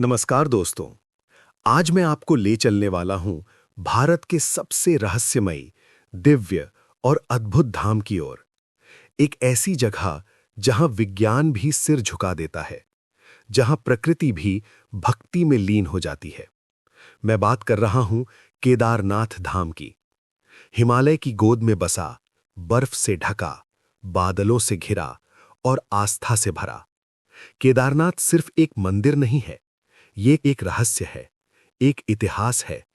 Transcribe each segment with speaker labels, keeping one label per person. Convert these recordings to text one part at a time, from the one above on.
Speaker 1: नमस्कार दोस्तों। आज मैं आपको ले चलने वाला हूं भारत के सबसे रहस्यमयी, दिव्य और अद्भुत धाम की ओर। एक ऐसी जगह जहां विज्ञान भी सिर झुका देता है, जहां प्रकृति भी भक्ति में लीन हो जाती है। मैं बात कर रहा हूं केदारनाथ धाम की। हिमालय की गोद में बसा, बर्फ से ढका, बादलों से घिरा और आस्था से भरा केदारनाथ सिर्फ एक मंदिर नहीं है, ये एक रहस्य है, एक इतिहास है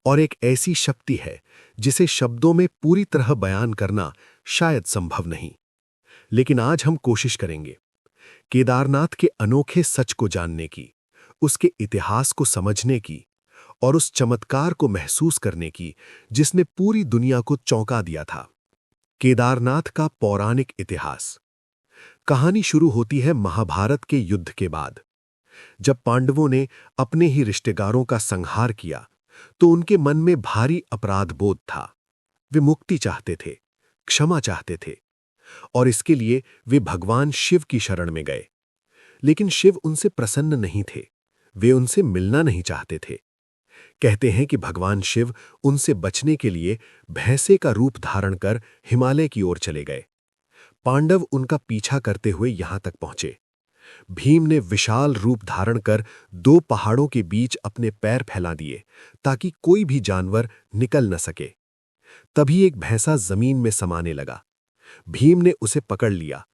Speaker 1: और एक ऐसी शक्ति है जिसे शब्दों में पूरी तरह बयान करना शायद संभव नहीं। लेकिन आज हम कोशिश करेंगे केदारनाथ के अनोखे सच को जानने की, उसके इतिहास को समझने की और उस चमत्कार को महसूस करने की जिसने पूरी दुनिया को चौंका दिया था। केदारनाथ का पौराणिक इतिहास। कहानी शुरू होती है महाभारत के युद्ध के बाद। जब पांडवों ने अपने ही रिश्तेदारों का संहार किया, तो उनके मन में भारी अपराध बोध था। वे मुक्ति चाहते थे, क्षमा चाहते थे और इसके लिए वे भगवान शिव की शरण में गए। लेकिन शिव उनसे प्रसन्न नहीं थे, वे उनसे मिलना नहीं चाहते थे। कहते हैं कि भगवान शिव उनसे बचने के लिए भैंसे का रूप धारण कर हिमालय की ओर चले गए। पांडव उनका पीछा करते हुए यहां तक पहुंचे। भीम ने विशाल रूप धारण कर दो पहाड़ों के बीच अपने पैर फैला दिए ताकि कोई भी जानवर निकल न सके। तभी एक भैंसा जमीन में समाने लगा। भीम ने उसे पकड़ लिया,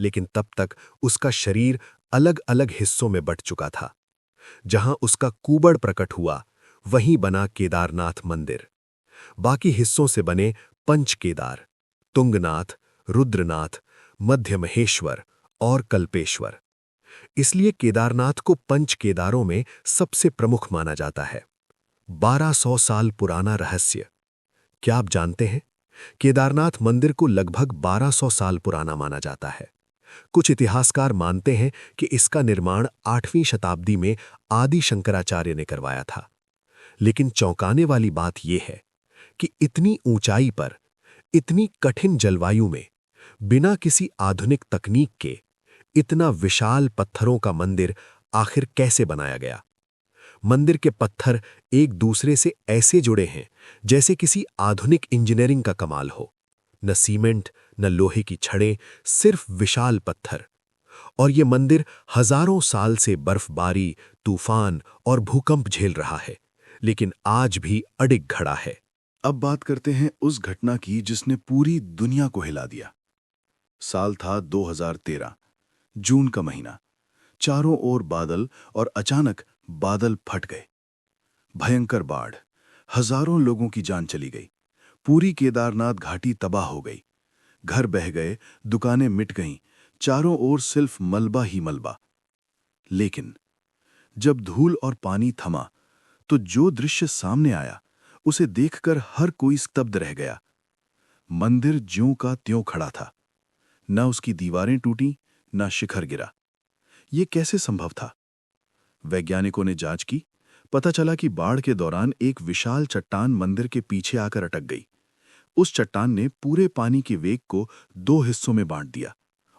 Speaker 1: लेकिन तब तक उसका शरीर अलग अलग हिस्सों में बंट चुका था। जहां उसका कूबड़ प्रकट हुआ, वहीं बना केदारनाथ मंदिर। बाकी हिस्सों से बने पंच केदार, तुंगनाथ, रुद्रनाथ, मध्य महेश्वर और कल्पेश्वर। इसलिए केदारनाथ को पंच केदारों में सबसे प्रमुख माना जाता है। 1200 साल पुराना रहस्य। क्या आप जानते हैं? केदारनाथ मंदिर को लगभग 1200 साल पुराना माना जाता है। कुछ इतिहासकार मानते हैं कि इसका निर्माण 8वीं शताब्दी में आदि शंकराचार्य ने करवाया था। लेकिन चौंकाने वाली बात यह है कि इतनी ऊंचाई पर, इतनी कठिन जलवायु में, बिना किसी आधुनिक तकनीक के इतना विशाल पत्थरों का मंदिर आखिर कैसे बनाया गया? मंदिर के पत्थर एक दूसरे से ऐसे जुड़े हैं जैसे किसी आधुनिक इंजीनियरिंग का कमाल हो। न सीमेंट, न लोहे की छड़ें, सिर्फ विशाल पत्थर। और ये मंदिर हजारों साल से बर्फबारी, तूफान और भूकंप झेल रहा है, लेकिन आज भी अडिग खड़ा है।
Speaker 2: अब बात करते हैं उस घटना की जिसने पूरी दुनिया को हिला दिया। साल था 2013, जून का महीना। चारों ओर बादल और अचानक बादल फट गए। भयंकर बाढ़, हजारों लोगों की जान चली गई। पूरी केदारनाथ घाटी तबाह हो गई। घर बह गए, दुकानें मिट गईं, चारों ओर सिर्फ मलबा ही मलबा। लेकिन जब धूल और पानी थमा, तो जो दृश्य सामने आया, उसे देखकर हर कोई स्तब्ध रह गया। मंदिर ज्यों का त्यों खड़ा था। न उसकी दीवारें टूटी, न शिखर गिरा। ये कैसे संभव था? वैज्ञानिकों ने जांच की। पता चला कि बाढ़ के दौरान एक विशाल चट्टान मंदिर के पीछे आकर अटक गई। उस चट्टान ने पूरे पानी के वेग को दो हिस्सों में बांट दिया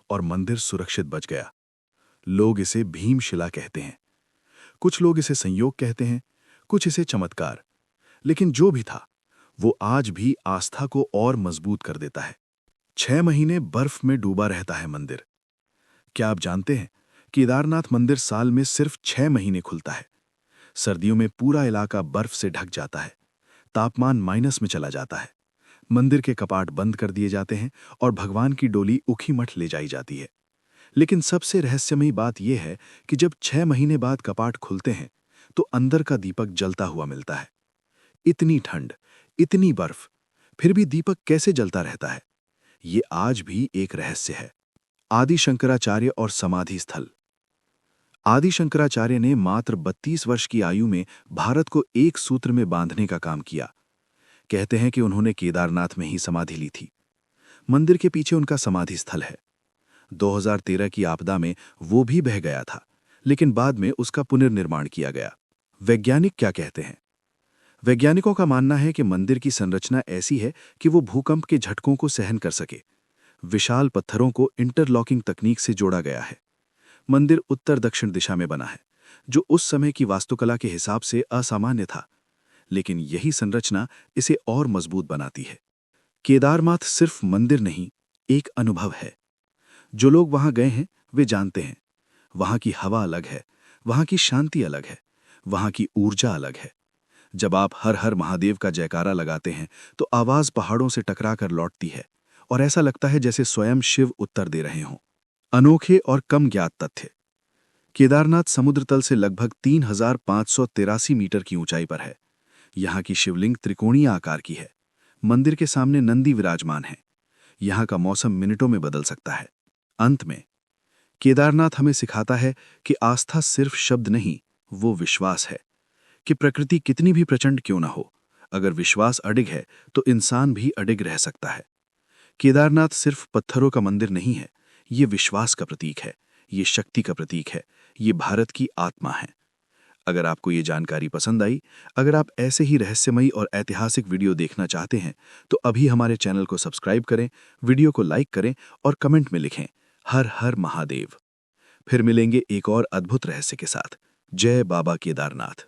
Speaker 2: और मंदिर सुरक्षित बच गया। लोग इसे भीमशिला कहते हैं। कुछ लोग इसे संयोग कहते हैं, कुछ इसे चमत्कार। लेकिन जो भी था, वो आज भी आस्था को और मजबूत कर देता है। 6 महीने बर्फ में डूबा रहता है मंदिर। क्या आप जानते हैं, केदारनाथ मंदिर साल में सिर्फ 6 महीने खुलता है। सर्दियों में पूरा इलाका बर्फ से ढक जाता है। तापमान माइनस में चला जाता है। मंदिर के कपाट बंद कर दिए जाते हैं और भगवान की डोली ऊखीमठ ले जाई जाती है। लेकिन सबसे रहस्यमयी बात यह है कि जब 6 महीने बाद कपाट खुलते हैं, तो अंदर का दीपक जलता हुआ मिलता है। इतनी ठंड, इतनी बर्फ, फिर भी दीपक कैसे जलता रहता है? ये आज भी एक रहस्य है। आदि शंकराचार्य और समाधि स्थल। आदि शंकराचार्य ने मात्र 32 वर्ष की आयु में भारत को एक सूत्र में बांधने का काम किया। कहते हैं कि उन्होंने केदारनाथ में ही समाधि ली थी। मंदिर के पीछे उनका समाधि स्थल है। 2013 की आपदा में वो भी बह गया था, लेकिन बाद में उसका पुनर्निर्माण किया गया। वैज्ञानिक क्या कहते हैं? वैज्ञानिकों का मानना है कि मंदिर की संरचना ऐसी है कि वो भूकंप के झटकों को सहन कर सके। विशाल पत्थरों को इंटरलॉकिंग तकनीक से जोड़ा गया है। मंदिर उत्तर दक्षिण दिशा में बना है, जो उस समय की वास्तुकला के हिसाब से असामान्य था। लेकिन यही संरचना इसे और मजबूत बनाती है। केदारनाथ सिर्फ मंदिर नहीं, एक अनुभव है। जो लोग वहां गए हैं वे जानते हैं, वहां की हवा अलग है, वहां की शांति अलग है, वहां की ऊर्जा अलग है। जब आप हर हर महादेव का जयकारा लगाते हैं तो आवाज पहाड़ों से टकरा कर लौटती है और ऐसा लगता है जैसे स्वयं शिव उत्तर दे रहे हों। अनोखे और कम ज्ञात तथ्य। केदारनाथ समुद्र तल से लगभग 3,583 मीटर की ऊंचाई पर है। यहाँ की शिवलिंग त्रिकोणीय आकार की है। मंदिर के सामने नंदी विराजमान है। यहाँ का मौसम मिनटों में बदल सकता है। अंत में केदारनाथ हमें सिखाता है कि आस्था सिर्फ शब्द नहीं, वो विश्वास है। कि प्रकृति कितनी भी प्रचंड क्यों ना हो, अगर विश्वास अडिग है तो इंसान भी अडिग रह सकता है। केदारनाथ सिर्फ पत्थरों का मंदिर नहीं है, ये विश्वास का प्रतीक है, ये शक्ति का प्रतीक है, ये भारत की आत्मा है। अगर आपको ये जानकारी पसंद आई, अगर आप ऐसे ही रहस्यमयी और ऐतिहासिक वीडियो देखना चाहते हैं, तो अभी हमारे चैनल को सब्सक्राइब करें, वीडियो को लाइक करें और कमेंट में लिखें हर हर महादेव। फिर मिलेंगे एक और अद्भुत रहस्य के साथ। जय बाबा केदारनाथ।